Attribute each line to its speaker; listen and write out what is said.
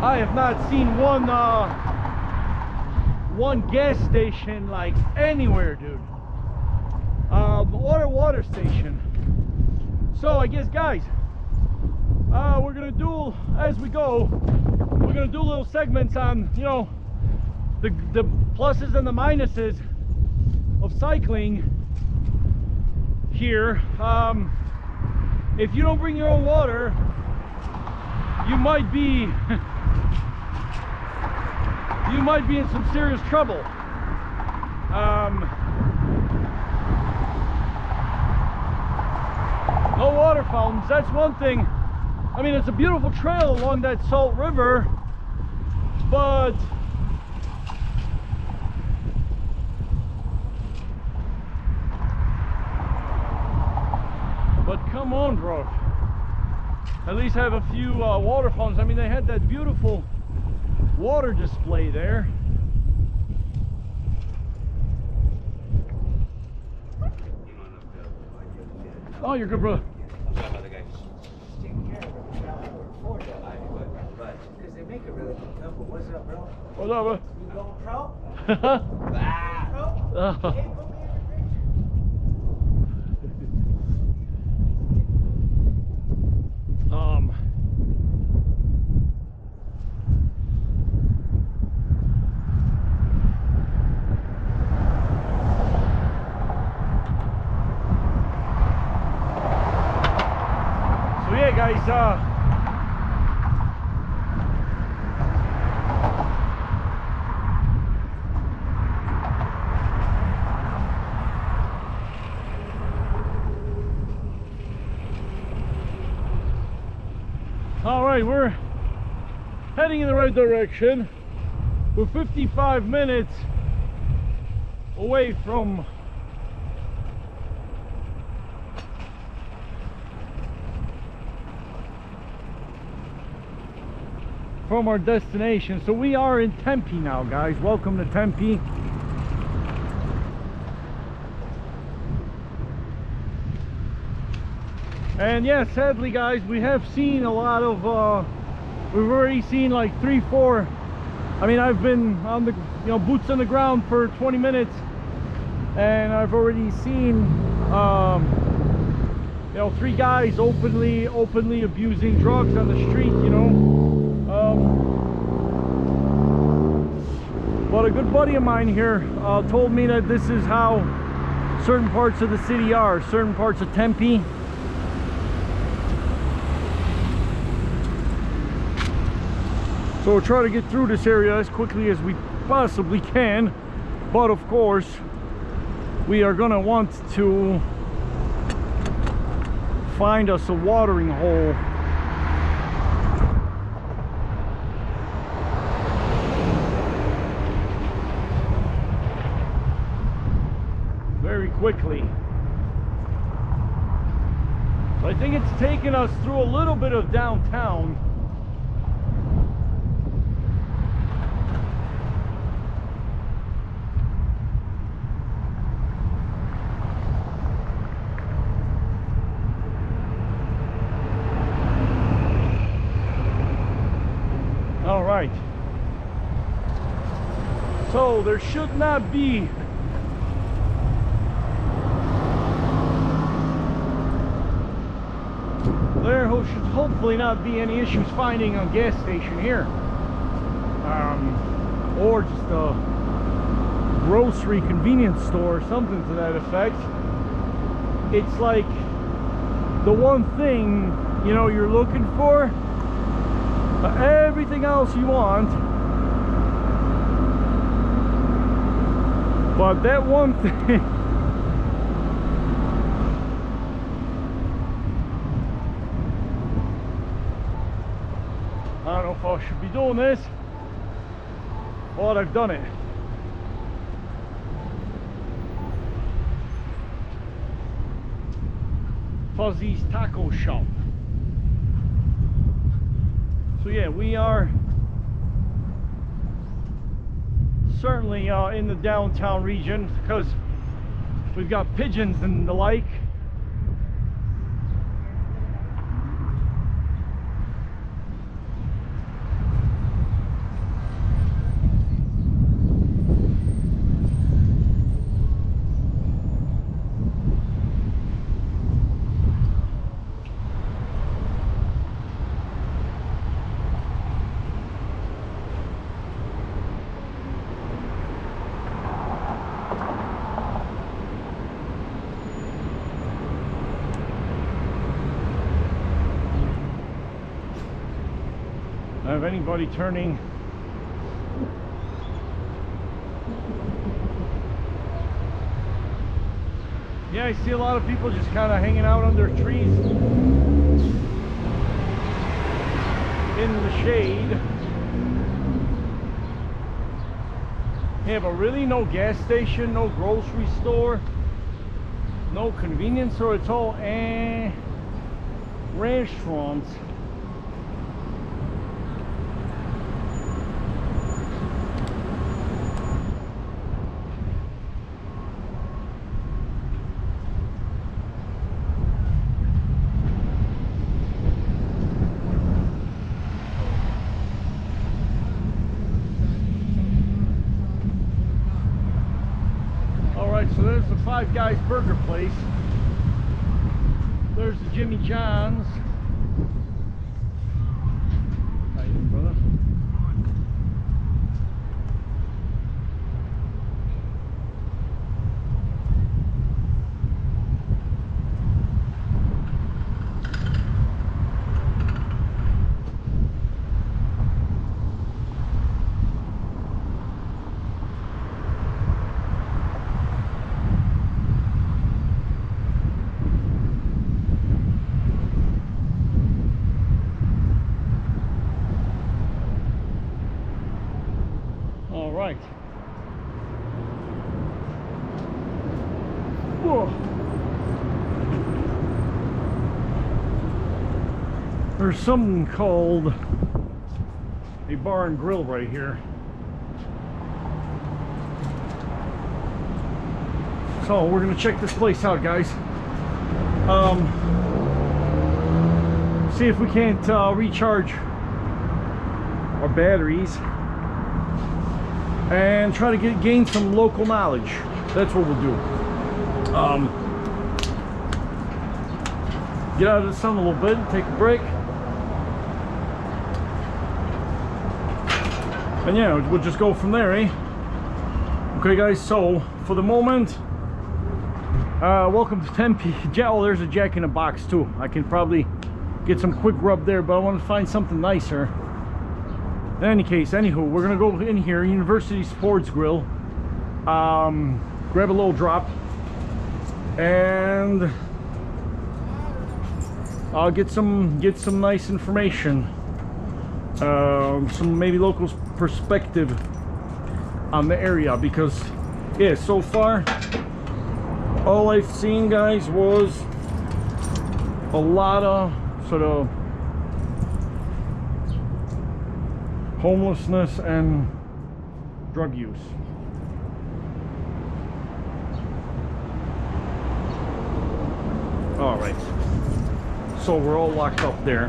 Speaker 1: I have not seen one gas station like anywhere, dude. Or a water station. So I guess, guys, we're gonna do, as we go, we're gonna do little segments on, you know, the pluses and the minuses of cycling here. If you don't bring your own water, you might be in some serious trouble. No water fountains, that's one thing. I mean, it's a beautiful trail along that Salt River, but come on, bro. At least have a few water fountains. I mean, they had that beautiful water display there. Oh, you're good, bro.
Speaker 2: Because they make a really good couple. What's up, bro?
Speaker 1: What's up, bro?
Speaker 2: You going pro? Pro?
Speaker 1: Oh.
Speaker 2: Hey, put me in the picture.
Speaker 1: So yeah, guys, all right, we're heading in the right direction. We're 55 minutes away from our destination. So we are in Tempe now, guys. Welcome to Tempe. And yeah, sadly, guys, we have seen a lot of we've already seen like 3-4. I mean, I've been on the, you know, boots on the ground for 20 minutes, and I've already seen you know, 3 guys openly abusing drugs on the street, you know. But a good buddy of mine here told me that this is how certain parts of the city are, certain parts of Tempe. So we'll try to get through this area as quickly as we possibly can, but of course we are gonna want to find us a watering hole. Very quickly. So I think it's taken us through a little bit of downtown. All right. So there should not be should hopefully not be any issues finding a gas station here, or just a grocery convenience store or something to that effect. It's like the one thing, you know, you're looking for, but everything else you want, but that one thing I don't know if I should be doing this, but I've done it. Fuzzy's Taco Shop. So yeah, we are certainly in the downtown region because we've got pigeons and the like. of anybody turning. Yeah, I see a lot of people just kind of hanging out under trees in the shade. Yeah, but really no gas station, no grocery store, no convenience store at all, and restaurants. So there's the Five Guys burger place. There's the Jimmy John's. How you doing, brother? Right. Whoa. There's something called a bar and grill right here. So we're gonna check this place out, guys. See if we can't recharge our batteries and try to gain some local knowledge. That's what we'll do. Get out of the sun a little bit, take a break, and yeah, we'll just go from there, eh? Okay, guys. So for the moment, welcome to Tempe. Oh, there's a Jack in the Box too. I can probably get some quick rub there, but I want to find something nicer. In any case, anywho, we're gonna go in here, University Sports Grill, grab a little drop, and I'll get some nice information, some maybe local perspective on the area, because yeah, so far all I've seen, guys, was a lot of sort of homelessness and drug use. All right, so we're all locked up there.